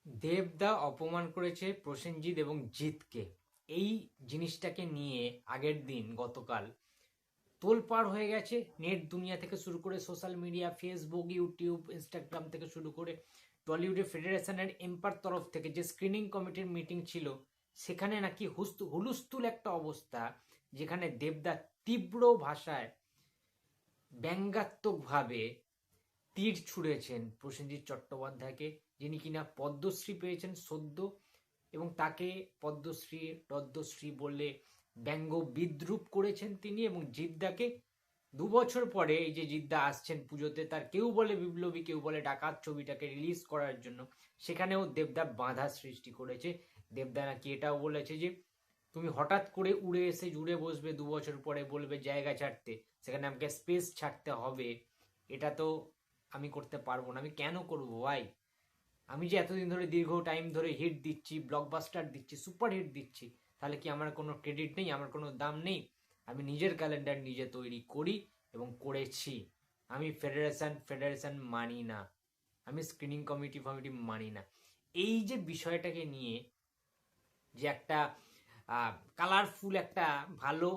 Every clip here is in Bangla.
দেবদা অপমান করেছে প্রসেনজিৎ এবং জিতকে। এই জিনিসটাকে নিয়ে আগের দিন গতকাল তোলপাড় হয়ে গেছে। নেট দুনিয়া থেকে শুরু করে social media, Facebook, YouTube, Instagram থেকে শুরু করে টলিউডের ফেডারেশনের এম্পার তরফ থেকে যে স্ক্রিনিং কমিটির মিটিং ছিল, সেখানে নাকি হুলস্থুল একটা অবস্থা, যেখানে দেবদা তীব্র ভাষায় ব্যঙ্গাত্মকভাবে তীর ছুঁড়েছেন প্রসেনজিৎ চট্টোপাধ্যায়কে, যিনি কিনা পদ্মশ্রী পেয়েছেন সদ্য, এবং তাকে পদ্মশ্রী পদ্মশ্রী বলে ব্যঙ্গ বিদ্রুপ করেছেন তিনি। এবং জিদ্দাকে 2 বছর পরে এই যে জিদ্দা আসছেন পুজোতে, তার কেউ বলে বিপ্লবী, কেউ বলে ডাকাত ছবিটাকে রিলিজ করার জন্য, সেখানেও দেবদা বাধা সৃষ্টি করেছে। দেবদা নাকি এটাও বলেছে যে তুমি হঠাৎ করে উড়ে এসে জুড়ে বসবে 2 বছর পরে, বলবে জায়গা ছাড়তে, সেখানে আমাকে স্পেস ছাড়তে হবে, এটা তো আমি করতে পারবো না। আমি কেন করবো ভাই? আমি যে এতদিন ধরে দীর্ঘ টাইম ধরে হিট দিচ্ছি, ব্লকবাস্টার দিচ্ছি, সুপার হিট দিচ্ছি, তাহলে কি আমার কোনো ক্রেডিট নেই, আমার কোনো দাম নেই? আমি নিজের ক্যালেন্ডার নিজে তৈরি করি এবং করেছি। আমি ফেডারেশন মানি না, আমি স্ক্রিনিং কমিটি মানি না। এই যে বিষয়টাকে নিয়ে যে একটা কালারফুল একটা ভালো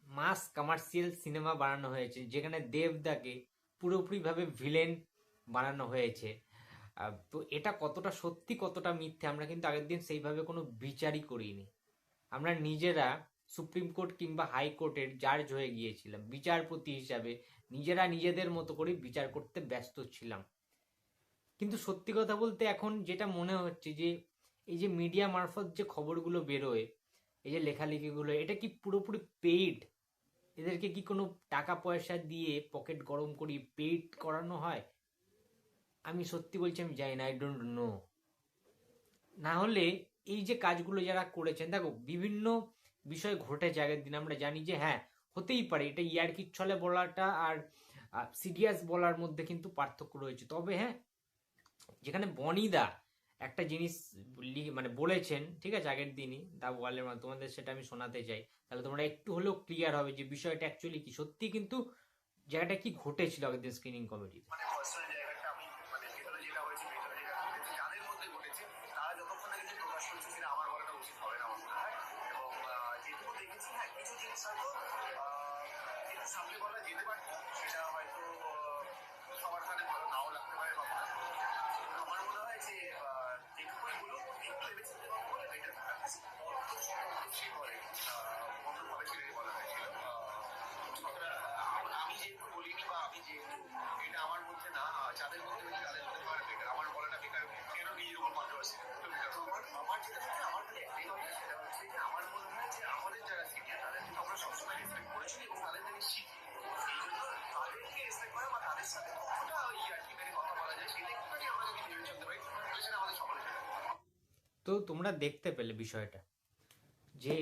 মাস কমার্শিয়াল সিনেমা বানানো হয়েছে, যেখানে দেবদাকে পুরোপুরিভাবে ভিলেন বানানো হয়েছে, তো এটা কতটা সত্যি কতটা মিথ্যে আমরা কিন্তু আগের দিন সেইভাবে কোনো বিচারই করিনি। আমরা নিজেরা সুপ্রিম কোর্ট কিংবা হাইকোর্টের জাজ হয়ে গিয়েছিলাম, বিচারপতি হিসাবে নিজেরা নিজেদের মতো করে বিচার করতে ব্যস্ত ছিলাম। কিন্তু সত্যি কথা বলতে এখন যেটা মনে হচ্ছে যে এই যে মিডিয়া মারফত যে খবরগুলো বেরোয়, এই যে লেখালেখিগুলো, এটা কি পুরোপুরি পেইড? এদেরকে কি কোনো টাকা পয়সা দিয়ে পকেট গরম করি পেইড করানো হয়? আমি সত্যি বলছি, আমি জানি না, আই ডোন্ট নো। না হলে এই যে কাজগুলো যারা করেছেন, দেখো বিভিন্ন বিষয় ঘটেছে আগের দিন, আমরা জানি যে হ্যাঁ, হতেই পারে, এটা ইয়ার্কির ছলে বলাটা আর সিরিয়াস বলার মধ্যে কিন্তু পার্থক্য রয়েছে। তবে হ্যাঁ, যেখানে বনিদা একটা জিনিস মানে বলেছেন, ঠিক আছে, আগের দিনই দা ওয়ালের মাধ্যমে, তোমাদের সেটা আমি শোনাতে চাই, তাহলে তোমরা একটু হলেও ক্লিয়ার হবে যে বিষয়টা অ্যাকচুয়ালি কি সত্যি, কিন্তু জায়গাটা কি ঘটেছিল আগের দিন স্ক্রিনিং কমিটিতে। মানে পার্সোনাল জায়গাটা আমি মানে ভেতরে যেটা হয়েছে ভেতরে যেটা ঘটেছে যাদের মধ্যে ঘটেছে তারা যতক্ষণ না কিছু প্রকাশ করছে সেটা আমার বলাটা উচিত হবে না আমার মনে হয়। এবং যেটুকু দেখেছি হ্যাঁ কিছু জিনিস হয়তো একটু সামনে বলা যেতে পারে, সেটা হয়তো সবার সাথে ভালো নাও লাগতে পারে বা ভালো। আমার মনে হয় যে যেটুকুই বলুক একটু ভেবেচিন্তে কথা বলে বেটার বেশি করে অন্যভাবে ছেড়ে বলা হয়েছিল। আমি যেহেতু বলিনি বা আমি যেহেতু এটা আমার মধ্যে না, যাদের মধ্যে হয়েছে তাদের মধ্যে বলা বেকার, আমার বলাটা বেকার, কেন নিজের উপর কন্ট্রোভার্সি। আমার যেটা হচ্ছে আমার কাছে একটাই কথা, সেটা হচ্ছে যে আমার মনে হয় যে আমাদের যারা সিনিয়র তাদের কিন্তু আমরা সবসময় রেসপেক্ট করেছি এবং তাদের থেকে শিখি। এই জন্য তাদেরকে রেসপেক্ট করা বা তাদের সাথে কতটা ইয়ার্কি মেরে কথা বলা যায় সেটা একটুখানি আমরা যদি ভেবে চলতে পারি তাহলে সেটা আমাদের সকলের জন্য। তো তোমরা দেখতে পেলে বিষয়টা, যে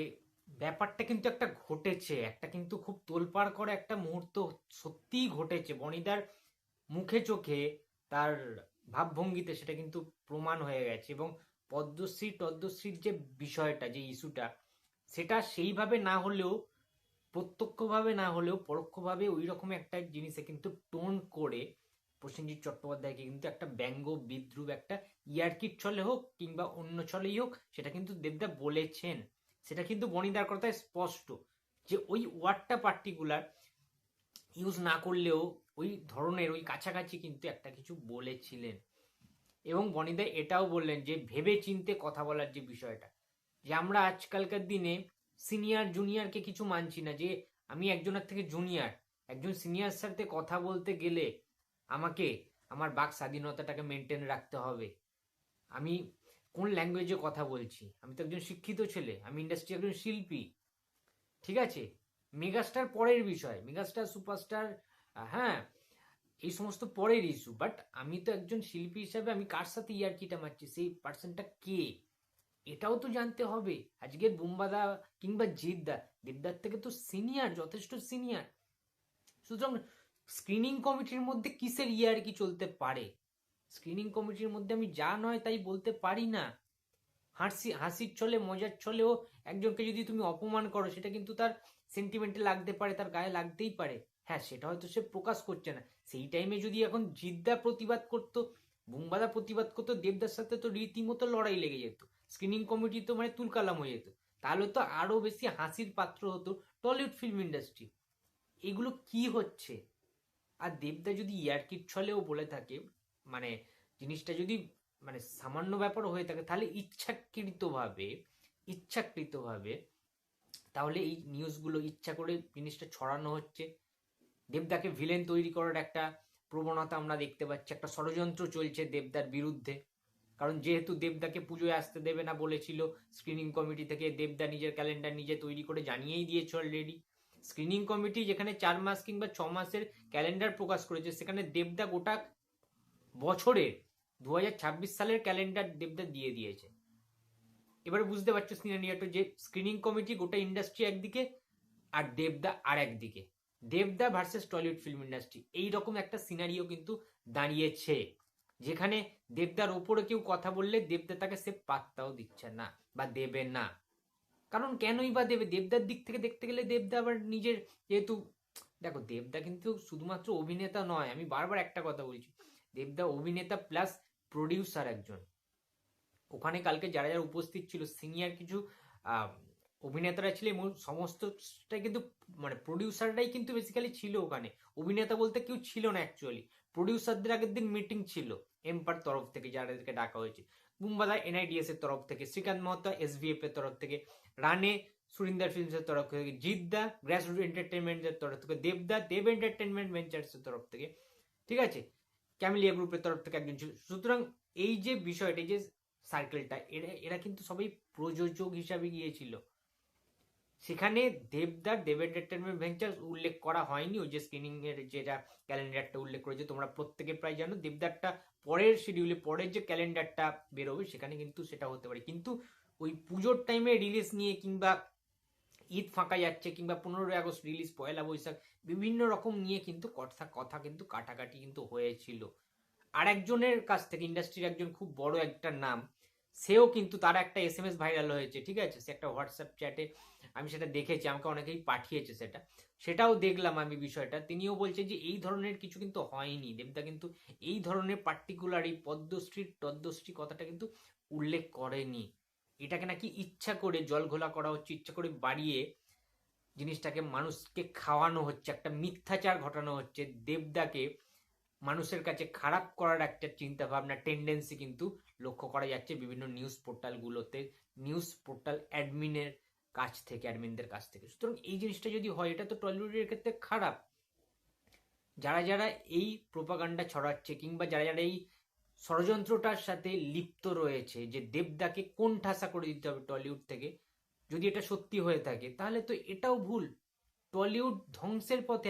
ব্যাপারটা কিন্তু একটা ঘটেছে, একটা কিন্তু খুব তোলপাড় করে একটা মুহূর্ত সত্যিই ঘটেছে বনিদার মুখে চোখে, তার ভাবভঙ্গিতে সেটা কিন্তু প্রমাণ হয়ে গেছে। এবং পদ্মশ্রীর যে বিষয়টা, যে ইস্যুটা, সেটা সেইভাবে না হলেও, প্রত্যক্ষভাবে না হলেও পরোক্ষভাবে ওই রকম একটা জিনিসে কিন্তু টোন করে প্রসেনজিৎ চট্টোপাধ্যায়কে কিন্তু একটা ব্যঙ্গ বিদ্রুপ, একটা ইয়ার্কির ছলে হোক কিংবা অন্য ছলেই হোক, সেটা কিন্তু দেবদা বলেছেন। সেটা কিন্তু বনিদার কথায় স্পষ্ট, যে ওই ওয়ার্ডটা পার্টিকুলার ইউজ না করলেও ওই ধরনের ওই কাছাকাছি কিন্তু একটা কিছু বলেছিলেন। এবং বনিদা এটাও বললেন যে ভেবে চিনতে কথা বলার যে বিষয়টা, যে আমরা আজকালকার দিনে সিনিয়র জুনিয়রকে কিছু মানছি না, যে আমি একজনের থেকে জুনিয়র, একজন সিনিয়র সাথে কথা বলতে গেলে আমাকে আমার বাক স্বাধীনতাটাকে মেনটেন রাখতে হবে। আমি কোন ল্যাঙ্গুয়েজে কথা বলছি, আমি তো একজন শিক্ষিত ছেলে, আমি ইন্ডাস্ট্রি একজন শিল্পী, ঠিক আছে? মেগাস্টার পরের বিষয়, মেগাস্টার সুপারস্টার, হ্যাঁ, এই সমস্ত পরের ইস্যু, বাট আমি তো একজন শিল্পী হিসাবে আমি কার সাথে ইয়ার্কিটা মারছি, সেই পার্সনটা কে, এটাও তো জানতে হবে। আজকের বুম্বাদা কিংবা জিদ্দা দেবদার থেকে তো সিনিয়র, যথেষ্ট সিনিয়র। সুতরাং স্ক্রিনিং কমিটির মধ্যে কিসের ইয়ার্কি চলতে পারে? স্ক্রিনিং কমিটির মধ্যে আমি যা নয় তাই বলতে পারি না। হাসির ছলে মজার ছলেও একজনকে যদি তুমি অপমান করো, সেটা কিন্তু তার সেন্টিমেন্টে লাগতে পারে, তার গায়ে লাগতেই পারে। হ্যাঁ, সেটা হয়তো সে প্রকাশ করছে না। সেই টাইমে যদি এখন জিদ্দা প্রতিবাদ করতো, বুম্বাদা প্রতিবাদ করতো, দেবদার সাথে তো রীতিমতো লড়াই লেগে যেত, স্ক্রিনিং কমিটি তো মানে তুলকালাম হয়ে যেত, তাহলে তো আরো বেশি হাসির পাত্র হতো টলিউড ফিল্ম ইন্ডাস্ট্রি। এগুলো কি হচ্ছে? আর দেবদা যদি ইয়ার্কির ছলেও বলে থাকে, মানে জিনিসটা যদি মানে সামান্য ব্যাপার হয়ে থাকে, তাহলে ইচ্ছাকৃতভাবে তাহলে এই নিউজগুলো ইচ্ছা করে জিনিসটা ছড়ানো হচ্ছে। দেবদাকে ভিলেন তৈরি করার একটা প্রবণতা আমরা দেখতে পাচ্ছি, একটা ষড়যন্ত্র চলছে দেবদার বিরুদ্ধে। কারণ যেহেতু দেবদাকে পুজোয় আসতে দেবে না বলেছিল স্ক্রিনিং কমিটি থেকে, দেবদা নিজের ক্যালেন্ডার নিজে তৈরি করে জানিয়েই দিয়েছে অলরেডি। স্ক্রিনিং কমিটি যেখানে 4 মাস কিংবা 6 মাসের ক্যালেন্ডার প্রকাশ করেছে, সেখানে দেবদা গোটা বছরের 2026 সালের ক্যালেন্ডার দেবদা দিয়ে দিয়েছে। এবারে বুঝতে পারছো সিনারিওটা, যে স্ক্রিনিং কমিটি গোটা ইন্ডাস্ট্রি একদিকে, আর দেবদা আর একদিকে, দেবদা ভার্সেস টলিউড ফিল্ম ইন্ডাস্ট্রি, এইরকম একটা সিনারিও কিন্তু দাঁড়িয়েছে, যেখানে দেবদার ওপরে কেউ কথা বললে দেবদা তাকে সে পাত্তাও দিচ্ছে না বা দেবে না। কারণ কেনই বা দেবে? দেবদার দিক থেকে দেখতে গেলে দেবদা আবার নিজের, যেহেতু দেখো দেবদা কিন্তু শুধুমাত্র অভিনেতা নয়, আমি বারবার একটা কথা বলছি, দেবদা অভিনেতা প্লাস প্রডিউসার একজন। ওখানে কালকে যারা যারা উপস্থিত ছিল সিনিয়র কিছু আহ, অভিনেতারা ছিল, এবং সমস্তটাই কিন্তু মানে প্রডিউসাররাই কিন্তু বেসিক্যালি ছিল ওখানে, অভিনেতা বলতে কেউ ছিল না অ্যাকচুয়ালি। প্রডিউসারদের আগের দিন মিটিং ছিল এমপার তরফ থেকে, যাদেরকে ডাকা হয়েছে, বুম্বাদা এনআইডিএস এর তরফ থেকে, শ্রীকান্ত মহাতো এসভিএফ এর তরফ থেকে, রানে সুরিন্দর ফিল্মস এর তরফ থেকে, জিদ্দা গ্রাসরুট এন্টারটেনমেন্ট এর তরফ থেকে, দেবদা দেব এন্টারটেনমেন্ট ভেঞ্চার্স এর তরফ থেকে, ঠিক আছে, ক্যামিলিয়া গ্রুপের তরফ থেকে একজন ছিল। সুতরাং এই যে বিষয়টা, এই যে সার্কেলটা, এরা এরা কিন্তু সবাই প্রযোজক হিসাবে গিয়েছিল সেখানে। দেব এন্টারটেনমেন্ট ভেঞ্চার উল্লেখ করা হয়নি, ওই যে স্ক্রিনিং এর যেটা ক্যালেন্ডারটা উল্লেখ করেছে, তোমরা প্রত্যেকে প্রায় জানো দেবদারটা পরের শিডিউলে, পরের যে ক্যালেন্ডারটা বেরোবে সেখানে কিন্তু সেটা হতে পারে। কিন্তু ওই পুজোর টাইমে রিলিজ নিয়ে, কিংবা ঈদ ফাঁকা যাচ্ছে, কিংবা 15ই আগস্ট রিলিজ, পয়লা বৈশাখ, বিভিন্ন রকম নিয়ে কিন্তু কথা কথা কিন্তু কাটাকাটি কিন্তু হয়েছিল। আর একজনের কাছ থেকে, ইন্ডাস্ট্রির একজন খুব বড় একটা নাম, সেও কিন্তু, তার একটা এসএমএস ভাইরাল হয়েছে, ঠিক আছে, সে একটা হোয়াটসঅ্যাপ চ্যাটে, আমি সেটা দেখেছি, আমাকে অনেকেই পাঠিয়েছে সেটাও দেখলাম আমি বিষয়টা। তিনিও বলছেন যে এই ধরনের কিছু কিন্তু হয়নি, দেবদা কিন্তু এই ধরনের পার্টিকুলার এই পদ্মশ্রী কথাটা কিন্তু উল্লেখ করেনি। এটাকে নাকি ইচ্ছা করে জল ঘোলা করা হচ্ছে, ইচ্ছা করে বাড়িয়ে জিনিসটাকে মানুষকে খাওয়ানো হচ্ছে, একটা মিথ্যাচার ঘটানো হচ্ছে, দেবদাকে মানুষের কাছে খারাপ করার একটা চিন্তা ভাবনা, টেন্ডেন্সি কিন্তু লক্ষ্য করা যাচ্ছে বিভিন্ন নিউজ পোর্টালগুলোতে, নিউজ পোর্টাল অ্যাডমিনদের কাছ থেকে। সুতরাং এই জিনিসটা যদি হয়, এটা তো টলিউডের ক্ষেত্রে খারাপ। যারা যারা এই প্রোপাগান্ডা ছড়াচ্ছে, কিংবা যারা যারা এই ষড়যন্ত্রটার সাথে লিপ্ত রয়েছে, যে দেবদাকে কোন ঠাসা করে দিতে হবে টলিউড থেকে, যদি এটা সত্যি হয়ে থাকে, তাহলে তো এটাও ভুল। টলিউড ধ্বংসের পথে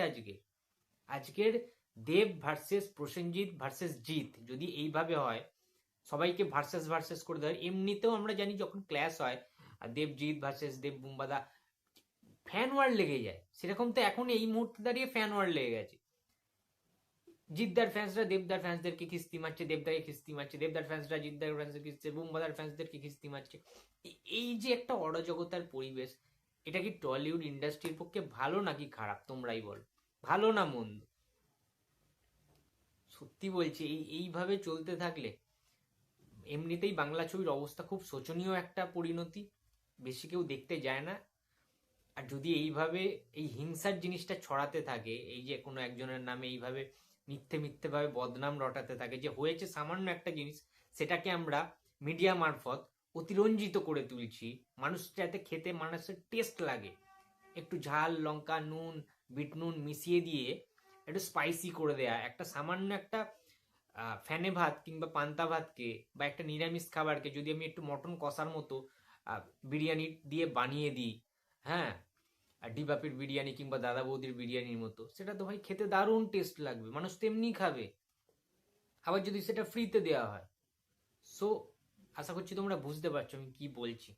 আজকের দেব ভার্সেস প্রসেনজিৎ ভার্সেস জিৎ যদি এইভাবে হয়, সবাইকে ভার্সেস করে দেয়, এমনিতেও আমরা জানি যখন ক্ল্যাশ হয়, আর দেবজিৎ ভার্সেস দেব বুম্বাদা, ফ্যান ওয়ার লেগে যায়, সেরকম তো এখন এই মুহূর্তে দাঁড়িয়ে ফ্যান ওয়ার লেগে গেছে। জিদ্দার ফ্যান্সরা দেবদার ফ্যান্সদেরকে খিস্তি মারছে, দেবদাকে খিস্তি মারছে, দেবদার ফ্যান্সরা জিদ্দার ফ্যান্সদের খিস্তি, বুম্বাদার ফ্যান্সদেরকে খিস্তি মারছে। এই যে একটা অরাজকতার পরিবেশ, এটা কি টলিউড ইন্ডাস্ট্রির পক্ষে ভালো নাকি খারাপ, তোমরাই বল, ভালো না মন্দ? সত্যি বলছি, এইভাবে চলতে থাকলে এমনিতেই বাংলা ছবির অবস্থা খুব শোচনীয় একটা পরিণতি, বেশি কেউ দেখতে যায় না। আর যদি এইভাবে এই হিংসার জিনিসটা ছড়াতে থাকে, এই যে কোনো একজনের নামে এইভাবে মিথ্যে ভাবে বদনাম রটাতে থাকে, যে হয়েছে সামান্য একটা জিনিস, সেটাকে আমরা মিডিয়া মারফত অতিরঞ্জিত করে তুলছি, মানুষ যাতে খেতে মানুষের টেস্ট লাগে, একটু ঝাল লঙ্কা নুন বিট নুন মিশিয়ে দিয়ে একটু স্পাইসি করে দেয়া, একটা সামান্য একটা ফ্যানে ভাত কিংবা পান্তা ভাতকে, বা একটা নিরামিষ খাবারকে যদি আমি একটু মটন কষার মতো বিরিয়ানি দিয়ে বানিয়ে দিই, হ্যাঁ, আর ডিবাপির বিরিয়ানি কিংবা দাদা বৌদির বিরিয়ানির মতো, সেটা তো ভাই খেতে দারুণ টেস্ট লাগবে, মানুষ তেমনি খাবে। আবার যদি সেটা ফ্রিতে দেওয়া হয়, সো আশা করছি তোমরা বুঝতে পারছো আমি কি বলছি,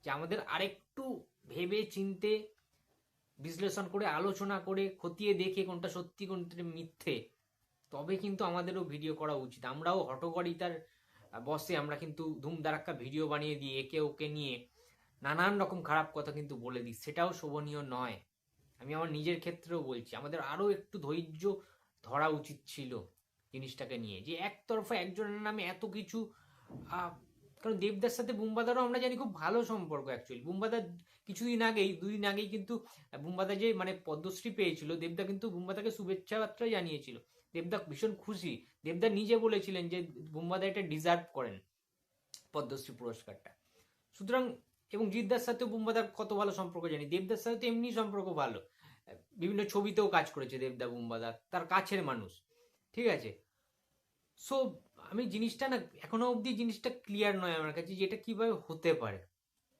যে আমাদের আরেকটু ভেবে চিনতে, বিশ্লেষণ করে, আলোচনা করে, খতিয়ে দেখে কোনটা সত্যি কোনটা মিথ্যে, তবে কিন্তু আমাদেরও ভিডিও করা উচিত। আমরাও হটকারিতার বসে আমরা কিন্তু ধুমধারাক্কা ভিডিও বানিয়ে দিই, একে ওকে নিয়ে নানান রকম খারাপ কথা কিন্তু বলে দিই, সেটাও শোভনীয় নয়। আমি আমার নিজের ক্ষেত্রেও বলছি, আমাদের আরো একটু ধৈর্য ধরা উচিত ছিল, জিনিসটাকে নিয়ে, যে একতরফা একজনের নামে এত কিছু। কারণ দেবদার সাথে বুম্বাদারও আমরা জানি খুব ভালো সম্পর্ক অ্যাকচুয়ালি। বুম্বাদা কিছুদিন আগেই, 2 দিন আগেই কিন্তু বুম্বাদা যে মানে পদ্মশ্রী পেয়েছিল, দেবদা কিন্তু বুম্বাদাকে শুভেচ্ছা বার্তা জানিয়েছিল। দেবদা ভীষণ খুশি। দেবদা নিজে বলেছিলেন যে বুম্বাদা এটা ডিজার্ভ করেন পদ্মশ্রী পুরস্কারটা। সুতরাং এবং জিদ্দার সাথেও বুম্বাদার কত ভালো সম্পর্ক জানি, দেবদার সাথে তো এমনি সম্পর্ক ভালো, বিভিন্ন ছবিতেও কাজ করেছে দেবদা বুম্বাদা, তার কাছের মানুষ, ঠিক আছে। সো আমি জিনিসটা না এখনো অবধি জিনিসটা ক্লিয়ার নয় আমার কাছে, যে এটা কিভাবে হতে পারে।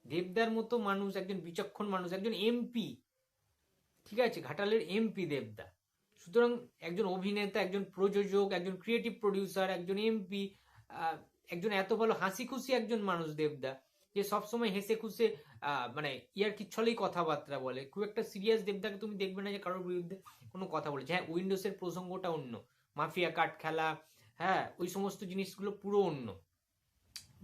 দেবদার মতো মানুষ, একজন বিচক্ষণ মানুষ, একজন এমপি, ঠিক আছে, ঘাটালের এমপি দেবদা। সুতরাং একজন অভিনেতা, একজন প্রযোজক, একজন ক্রিয়েটিভ প্রডিউসার, একজন এমপি, একজন এত ভালো হাসি খুশি একজন মানুষ দেবদা, যে সবসময় হেসে খুশে মানে ইয়ার কি ছলেই কথাবার্তা বলে, খুব একটা সিরিয়াস দেবদাকে তুমি দেখবে না যে কারোর বিরুদ্ধে কোনো কথা বলেছে। হ্যাঁ, উইন্ডোজের প্রসঙ্গটা অন্য, মাফিয়া কার্ড খেলা, হ্যাঁ ওই সমস্ত জিনিসগুলো পুরো অন্য।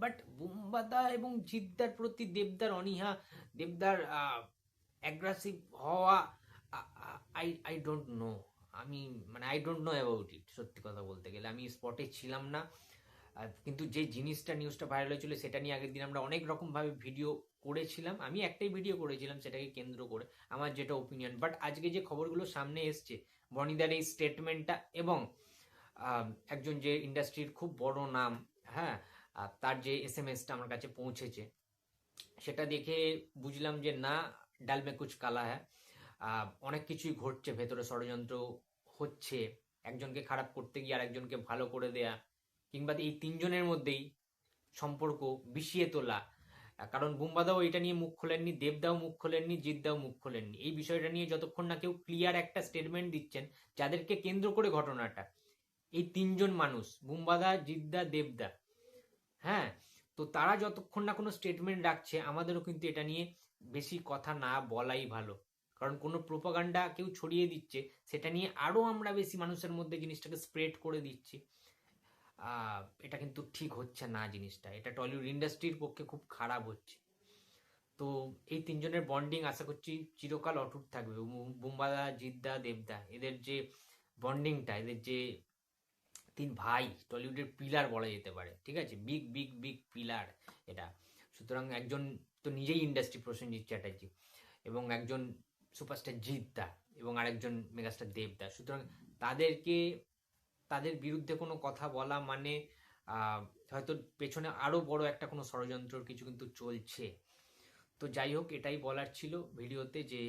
বাট বুম্বাদা এবং জিদ্দার প্রতি দেবদার অনীহা, দেবদার অ্যাগ্রেসিভ হওয়া, আই আই ডোন্ট নো। আমি মানে I don't know about it, সত্যি কথা বলতে গেলে আমি স্পটে ছিলাম না। কিন্তু যে জিনিসটা নিউজটা ভাইরাল হয়েছিল সেটা নিয়ে আগের দিন আমরা অনেক রকমভাবে ভিডিও করেছিলাম। আমি একটাই ভিডিও করেছিলাম সেটাকে কেন্দ্র করে, আমার যেটা ওপিনিয়ন। বাট আজকে যে খবরগুলো সামনে এসছে, বনিদার এই স্টেটমেন্টটা, এবং একজন যে ইন্ডাস্ট্রির খুব বড় নাম, হ্যাঁ, তার যে এসএমএসটা আমার কাছে পৌঁছেছে, সেটা দেখে বুঝলাম যে না, ডাল মে কুচ কালা হ্যাঁ। অনেক কিছুই ঘটছে ভেতরে, ষড়যন্ত্র হচ্ছে, একজনকে খারাপ করতে গিয়ে আরেকজনকে ভালো করে দেয়া, কিংবা এই তিনজনের মধ্যেই সম্পর্ক বিষিয়ে তোলা। কারণ বুম্বাদাও এটা নিয়ে মুখ খোলেননি, দেবদাও মুখ খোলেননি, জিদ্দাও মুখ খোলেননি। এই বিষয়টা নিয়ে যতক্ষণ না কেউ ক্লিয়ার একটা স্টেটমেন্ট দিচ্ছেন, যাদেরকে কেন্দ্র করে ঘটনাটা, এই তিনজন মানুষ বুম্বাদা, জিদ্দা, দেবদা, হ্যাঁ, তো তারা যতক্ষণ না কোনো স্টেটমেন্ট রাখছে, আমাদেরও কিন্তু এটা নিয়ে বেশি কথা না বলাই ভালো। কারণ কোনো প্রোপাগান্ডা কেউ ছড়িয়ে দিচ্ছে, সেটা নিয়ে আরো আমরা বেশি মানুষের মধ্যে জিনিসটাকে স্প্রেড করে দিচ্ছি। এটা কিন্তু ঠিক হচ্ছে না জিনিসটা, এটা টলিউড ইন্ডাস্ট্রির পক্ষে খুব খারাপ হচ্ছে। তো এই তিনজনের বন্ডিং আশা করছি চিরকাল অটুট থাকবে। বুম্বাদা, জিদ্দা, দেবদা, এদের যে বন্ডিংটা, এদের যে তিন ভাই, টলিউডের পিলার বলা যেতে পারে, ঠিক আছে, বিগ বিগ বিগ পিলার এটা। সুতরাং একজন তো নিজেই ইন্ডাস্ট্রি, প্রসেনজিৎ চ্যাটার্জি, এবং একজন সুপারস্টার জিদ্দা, এবং আরেকজন মেগাস্টার দেবদা। সুতরাং তাদেরকে, তাদের বিরুদ্ধে কোনো কথা বলা মানে হয়তো পেছনে আরো বড় একটা কোনো ষড়যন্ত্রর কিছু কিন্তু চলছে। তো যাই হোক, এটাই বলার ছিল ভিডিওতে, যে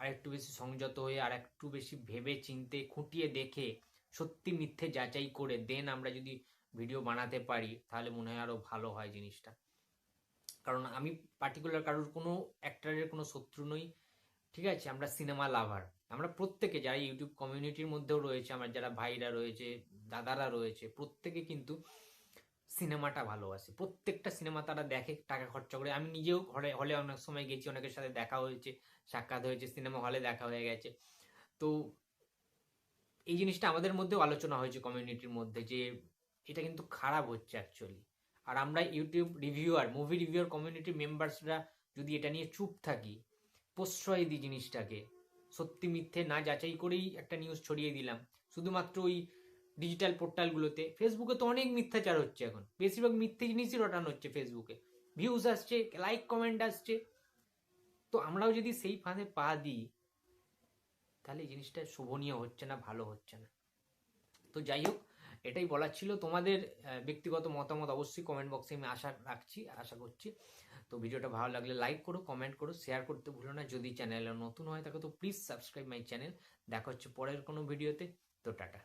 আরেকটু বেশি সংযত হয়ে, আর একটু বেশি ভেবে চিনতে খুঁটিয়ে দেখে, সত্যি মিথ্যে যাচাই করে দেন আমরা যদি ভিডিও বানাতে পারি, তাহলে মনে হয় আরো ভালো হয় জিনিসটা। কারণ আমি পার্টিকুলার কারোর কোনো অ্যাক্টরের কোনো শত্রু নই, ঠিক আছে। আমরা সিনেমা লাভার, আমরা প্রত্যেকে যারা ইউটিউব কমিউনিটির মধ্যেও রয়েছে, আমার যারা ভাইরা রয়েছে, দাদারা রয়েছে, প্রত্যেকে কিন্তু সিনেমাটা ভালোবাসে। প্রত্যেকটা সিনেমা তারা দেখে টাকা খরচা করে। আমি নিজেও হলে হলে অনেক সময় গেছি, অনেকের সাথে দেখা হয়েছে, সাক্ষাৎ হয়েছে, সিনেমা হলে দেখা হয়ে গেছে। তো এই জিনিসটা আমাদের মধ্যেও আলোচনা হয়েছে কমিউনিটির মধ্যে, যে এটা কিন্তু খারাপ হচ্ছে অ্যাকচুয়ালি। আর আমরা ইউটিউব রিভিউয়ার, মুভি রিভিউয়ার কমিউনিটির মেম্বার্সরা যদি এটা নিয়ে চুপ থাকি, প্রশ্রয় দিই জিনিসটাকে, সত্যি মিথ্যে না যাচাই করেই একটা নিউজ ছড়িয়ে দিলাম, শুধুমাত্র ওই ডিজিটাল পোর্টালগুলোতে, ফেসবুকে তো অনেক মিথ্যাচার হচ্ছে এখন, বেশিরভাগ মিথ্যে জিনিসই রটানো হচ্ছে ফেসবুকে, ভিউজ আসছে, লাইক কমেন্ট আসছে। তো আমরাও যদি সেই ফাঁদে পা দিই, তাহলে এই জিনিসটা শোভনীয় হচ্ছে না, ভালো হচ্ছে না। তো যাই হোক, এটাই বলার ছিল। তোমাদের ব্যক্তিগত মতামত অবশ্যই কমেন্ট বক্সে আমি আশা করছি। তো ভিডিওটা ভালো লাগলে লাইক করো, কমেন্ট করো, শেয়ার করতে ভুলো না। যদি চ্যানেলে নতুন হয় থাকো তো প্লিজ সাবস্ক্রাইব মাই চ্যানেল। দেখা হচ্ছে পরের কোনো ভিডিওতে। তো টাটা।